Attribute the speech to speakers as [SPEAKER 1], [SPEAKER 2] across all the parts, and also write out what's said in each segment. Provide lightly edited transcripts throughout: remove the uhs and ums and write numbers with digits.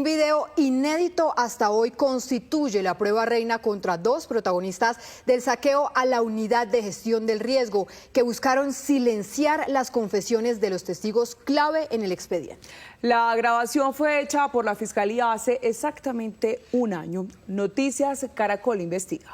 [SPEAKER 1] video inédito hasta hoy constituye la prueba reina contra dos protagonistas del saqueo a la unidad de gestión del riesgo, que buscaron silenciar las confesiones de los testigos clave en el expediente.
[SPEAKER 2] La grabación fue hecha por la Fiscalía hace exactamente un año. Noticias Caracol investiga.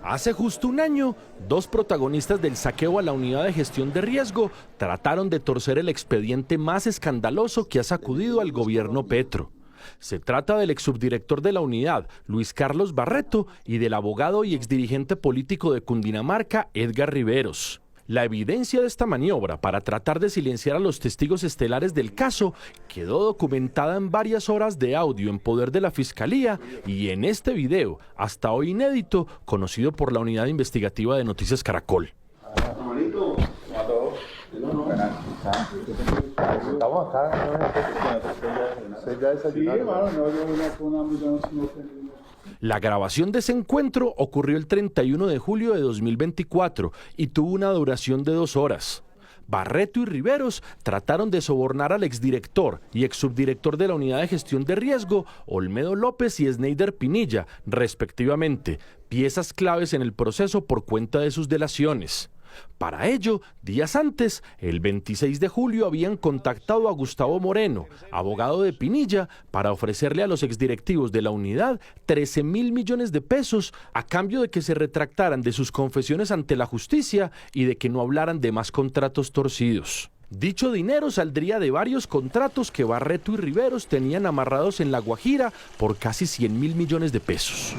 [SPEAKER 3] Hace justo un año, dos protagonistas del saqueo a la unidad de gestión de riesgo trataron de torcer el expediente más escandaloso que ha sacudido al gobierno Petro. Se trata del exsubdirector de la unidad, Luis Carlos Barreto, y del abogado y exdirigente político de Cundinamarca, Edgar Riveros. La evidencia de esta maniobra para tratar de silenciar a los testigos estelares del caso quedó documentada en varias horas de audio en poder de la Fiscalía y en este video, hasta hoy inédito, conocido por la unidad investigativa de Noticias Caracol. La grabación de ese encuentro ocurrió el 31 de julio de 2024 y tuvo una duración de 2 horas. Barreto y Riveros trataron de sobornar al exdirector y exsubdirector de la unidad de gestión de riesgo, Olmedo López y Sneider Pinilla, respectivamente, piezas claves en el proceso por cuenta de sus delaciones. Para ello, días antes, el 26 de julio, habían contactado a Gustavo Moreno, abogado de Pinilla, para ofrecerle a los exdirectivos de la unidad 13.000 millones de pesos a cambio de que se retractaran de sus confesiones ante la justicia y de que no hablaran de más contratos torcidos. Dicho dinero saldría de varios contratos que Barreto y Riveros tenían amarrados en La Guajira por casi 100.000 millones de pesos.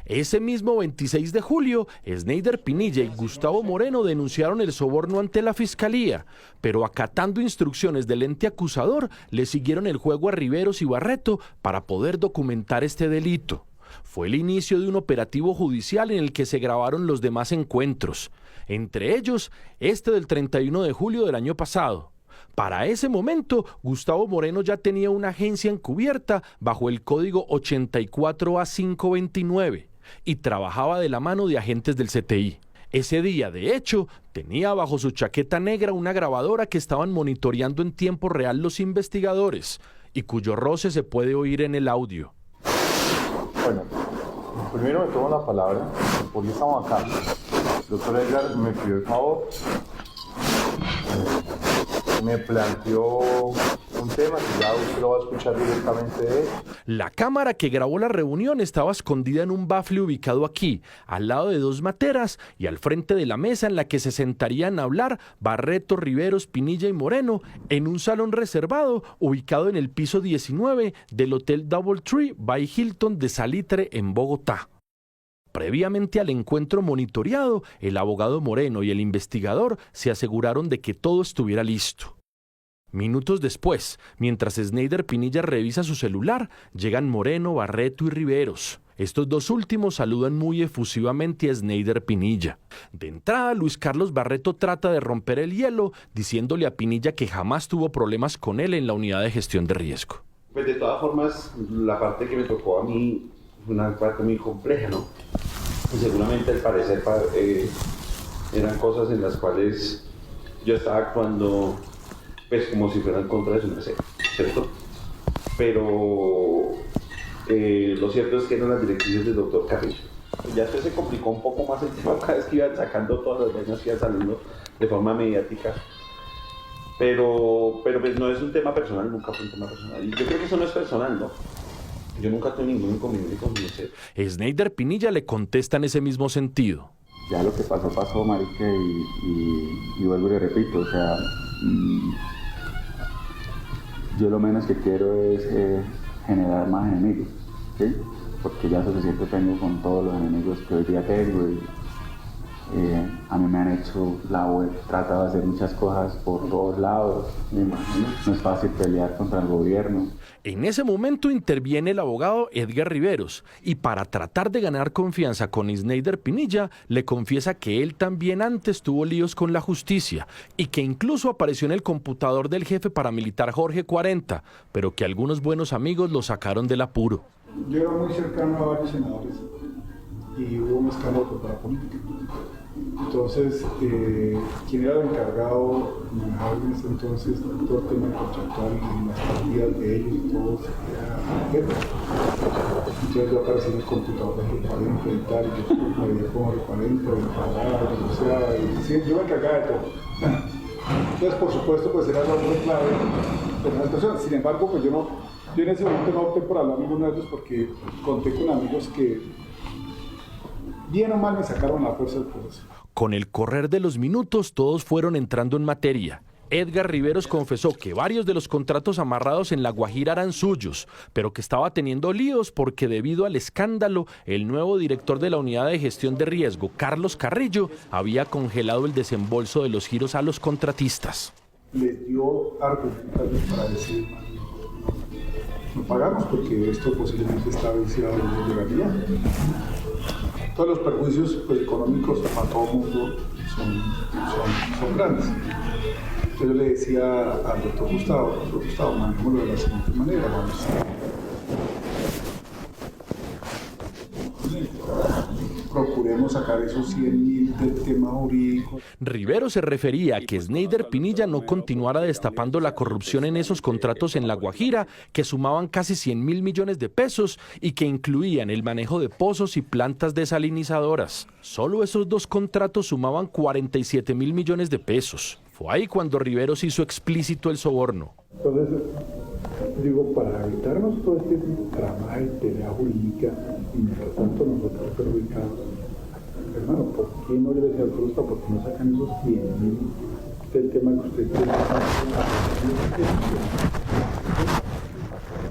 [SPEAKER 3] Ese mismo 26 de julio, Sneider Pinilla y Gustavo Moreno denunciaron el soborno ante la Fiscalía, pero acatando instrucciones del ente acusador, le siguieron el juego a Riveros y Barreto para poder documentar este delito. Fue el inicio de un operativo judicial en el que se grabaron los demás encuentros, entre ellos este del 31 de julio del año pasado. Para ese momento, Gustavo Moreno ya tenía una agencia encubierta bajo el código 84A529 y trabajaba de la mano de agentes del CTI. Ese día, de hecho, tenía bajo su chaqueta negra una grabadora que estaban monitoreando en tiempo real los investigadores y cuyo roce se puede oír en el audio.
[SPEAKER 4] Bueno, primero me tomo la palabra, porque estamos acá. Doctor Edgar me pidió el favor, me planteó un tema que ya usted lo va a escuchar directamente de él.
[SPEAKER 3] La cámara que grabó la reunión estaba escondida en un bafle ubicado aquí, al lado de dos materas y al frente de la mesa en la que se sentarían a hablar Barreto, Riveros, Pinilla y Moreno, en un salón reservado ubicado en el piso 19 del Hotel DoubleTree by Hilton de Salitre en Bogotá. Previamente al encuentro monitoreado, el abogado Moreno y el investigador se aseguraron de que todo estuviera listo. Minutos después, mientras Sneider Pinilla revisa su celular, llegan Moreno, Barreto y Riveros. Estos dos últimos saludan muy efusivamente a Sneider Pinilla. De entrada, Luis Carlos Barreto trata de romper el hielo, diciéndole a Pinilla que jamás tuvo problemas con él en la unidad de gestión de riesgo.
[SPEAKER 5] Pues de todas formas, la parte que me tocó a mí fue una parte muy compleja, ¿no? Y seguramente al parecer eran cosas en las cuales yo estaba actuando pues como si fuera en contra de su merced, ¿cierto? Pero lo cierto es que eran las directrices del doctor Carrillo. Ya después se complicó un poco más el tema cada vez que iban sacando todas las vainas que iban saliendo de forma mediática. Pero pues no es un tema personal, nunca fue un tema personal. Y yo creo que eso no es personal, ¿no? Yo nunca tuve ningún inconveniente con mi merced.
[SPEAKER 3] Sneider Pinilla le contesta en ese mismo sentido.
[SPEAKER 4] Ya lo que pasó, pasó, marica, y vuelvo y le repito, o sea, yo lo menos que quiero es generar más enemigos, ¿sí? Porque ya suficiente tengo con todos los enemigos que hoy día tengo y a mí me han hecho la web, tratado de hacer muchas cosas por todos lados, me imagino. No es fácil pelear contra el gobierno.
[SPEAKER 3] En ese momento interviene el abogado Edgar Riveros y para tratar de ganar confianza con Sneider Pinilla le confiesa que él también antes tuvo líos con la justicia y que incluso apareció en el computador del jefe paramilitar Jorge 40, pero que algunos buenos amigos lo sacaron del apuro.
[SPEAKER 6] Yo era muy cercano a varios senadores y hubo un escándalo por la política. Entonces, quien era el encargado de manejar en ese entonces todo el tema contractual y las partidas de ellos y todo, era Edgar. Entonces yo aparecí en el computador de G40 y tal, y yo me veía como G40, o sea, y sí, yo me encargaba de todo. Entonces, por supuesto, pues era el hombre clave de una situación. Sin embargo, pues yo en ese momento no opté por hablar con ninguno de ellos porque conté con amigos que bien o mal me sacaron la fuerza del proceso.
[SPEAKER 3] Con el correr de los minutos, todos fueron entrando en materia. Edgar Riveros confesó que varios de los contratos amarrados en La Guajira eran suyos, pero que estaba teniendo líos porque debido al escándalo, el nuevo director de la Unidad de Gestión de Riesgo, Carlos Carrillo, había congelado el desembolso de los giros a los contratistas.
[SPEAKER 6] Les dio argumentos para decir, no pagamos porque esto posiblemente está vencido de legalidad. Todos los perjuicios pues, económicos para todo el mundo son grandes. Entonces yo le decía al doctor Gustavo, manejémoslo de la siguiente manera, procuremos sacar esos 100.000 del tema jurídico.
[SPEAKER 3] Riveros se refería a que Sneider Pinilla no continuara destapando la corrupción en esos contratos en La Guajira, que sumaban casi 100.000 millones de pesos y que incluían el manejo de pozos y plantas desalinizadoras. Solo esos dos contratos sumaban 47.000 millones de pesos. Fue ahí cuando Riveros hizo explícito el soborno.
[SPEAKER 6] Entonces, digo, para evitarnos todo este trama de pelea jurídica y mientras tanto nosotros perjudicados, hermano, ¿por qué no le decía al Frusta, por qué no sacan esos 100.000 del tema que usted quiere?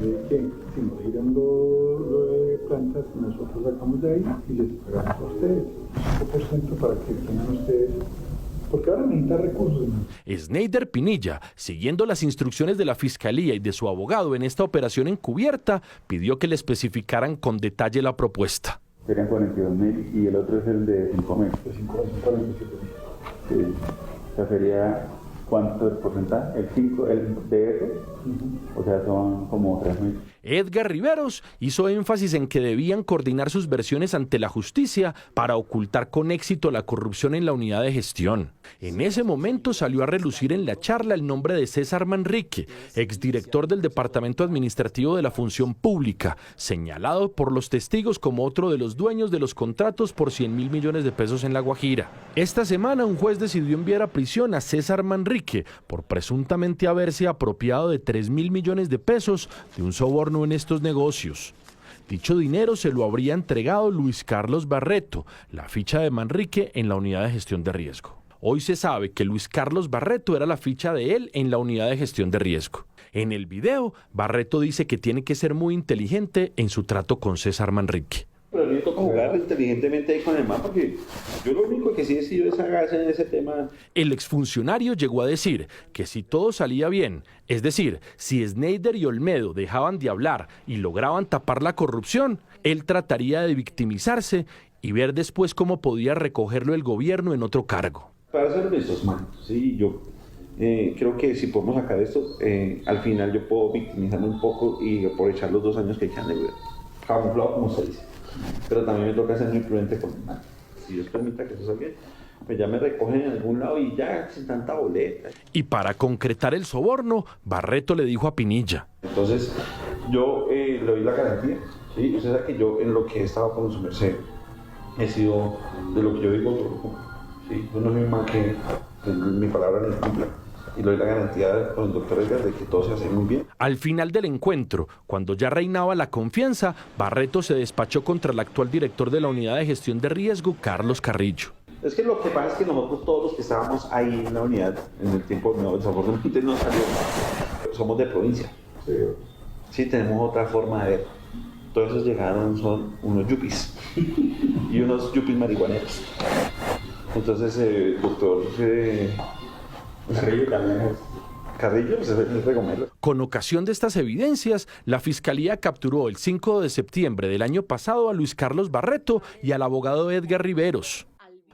[SPEAKER 6] ¿De qué? Si nos giran lo de plantas, nosotros sacamos de ahí y les pagamos a ustedes 5% para que tengan ustedes. Porque ahora necesita recursos.
[SPEAKER 3] Sneider Pinilla, siguiendo las instrucciones de la Fiscalía y de su abogado en esta operación encubierta, pidió que le especificaran con detalle la propuesta.
[SPEAKER 4] Serían 42.000 y el otro es el de 5.000.
[SPEAKER 6] De 5.000.
[SPEAKER 4] Sí. O sea, sería, ¿cuánto es el porcentaje? ¿El 5 de eso? O sea, son como 3.000.
[SPEAKER 3] Edgar Riveros hizo énfasis en que debían coordinar sus versiones ante la justicia para ocultar con éxito la corrupción en la unidad de gestión. En ese momento salió a relucir en la charla el nombre de César Manrique, exdirector del Departamento Administrativo de la Función Pública, señalado por los testigos como otro de los dueños de los contratos por 100.000 millones de pesos en La Guajira. Esta semana un juez decidió enviar a prisión a César Manrique por presuntamente haberse apropiado de 3.000 millones de pesos de un soborno en estos negocios. Dicho dinero se lo habría entregado Luis Carlos Barreto, la ficha de Manrique en la unidad de gestión de riesgo. Hoy se sabe que Luis Carlos Barreto era la ficha de él en la unidad de gestión de riesgo. En el video, Barreto dice que tiene que ser muy inteligente en su trato con César Manrique.
[SPEAKER 5] Pero a mí me toca jugar inteligentemente ahí con el man porque yo lo único que sí he sido es agarrarse en ese tema.
[SPEAKER 3] El exfuncionario llegó a decir que si todo salía bien, es decir, si Sneider y Olmedo dejaban de hablar y lograban tapar la corrupción, él trataría de victimizarse y ver después cómo podía recogerlo el gobierno en otro cargo.
[SPEAKER 5] Para ser honestos, man, sí, yo creo que si podemos sacar esto, al final yo puedo victimizarme un poco y aprovechar los 2 años que quedan de vida. Camuflado, como se dice. Pero también me toca ser muy prudente con el man. Si Dios permita que eso salga bien, pues ya me recogen en algún lado y ya sin tanta boleta.
[SPEAKER 3] Y para concretar el soborno, Barreto le dijo a Pinilla.
[SPEAKER 5] Entonces, yo le doy la garantía, ¿sí? Usted sabe que yo en lo que he estado con su merced, he sido de lo que yo digo todo, ¿sí? Yo no soy un man que mi palabra no cumpla. Y le doy la garantía con el doctor Edgar de que todo se hace muy bien.
[SPEAKER 3] Al final del encuentro, cuando ya reinaba la confianza, Barreto se despachó contra el actual director de la unidad de gestión de riesgo, Carlos Carrillo.
[SPEAKER 5] Es que lo que pasa es que nosotros todos los que estábamos ahí en la unidad, en el tiempo, desafortunadamente no salió, somos de provincia. Sí, tenemos otra forma de ver. Todos esos llegaron, son unos yuppies y unos yuppies marihuaneros. Entonces, doctor... Carrillo también es. Carrillo es el regomelo.
[SPEAKER 3] Con ocasión de estas evidencias, la Fiscalía capturó el 5 de septiembre del año pasado a Luis Carlos Barreto y al abogado Edgar Riveros.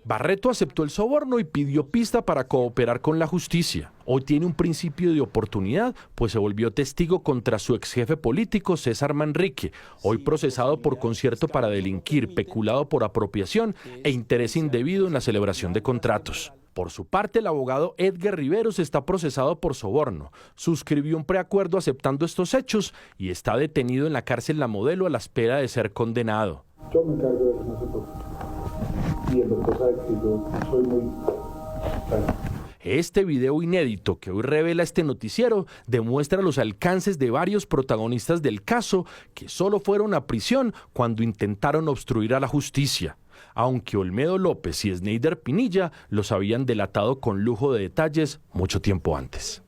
[SPEAKER 3] Barreto aceptó el soborno y pidió pista para cooperar con la justicia. Hoy tiene un principio de oportunidad, pues se volvió testigo contra su ex jefe político César Manrique, hoy procesado por concierto para delinquir, peculado por apropiación e interés indebido en la celebración de contratos. Por su parte, el abogado Edgar Riveros está procesado por soborno. Suscribió un preacuerdo aceptando estos hechos y está detenido en la cárcel La Modelo a la espera de ser condenado.
[SPEAKER 6] Yo me encargo de que no se toque. Y el doctor sabe que yo soy muy...
[SPEAKER 3] Este video inédito que hoy revela este noticiero demuestra los alcances de varios protagonistas del caso que solo fueron a prisión cuando intentaron obstruir a la justicia, aunque Olmedo López y Sneider Pinilla los habían delatado con lujo de detalles mucho tiempo antes.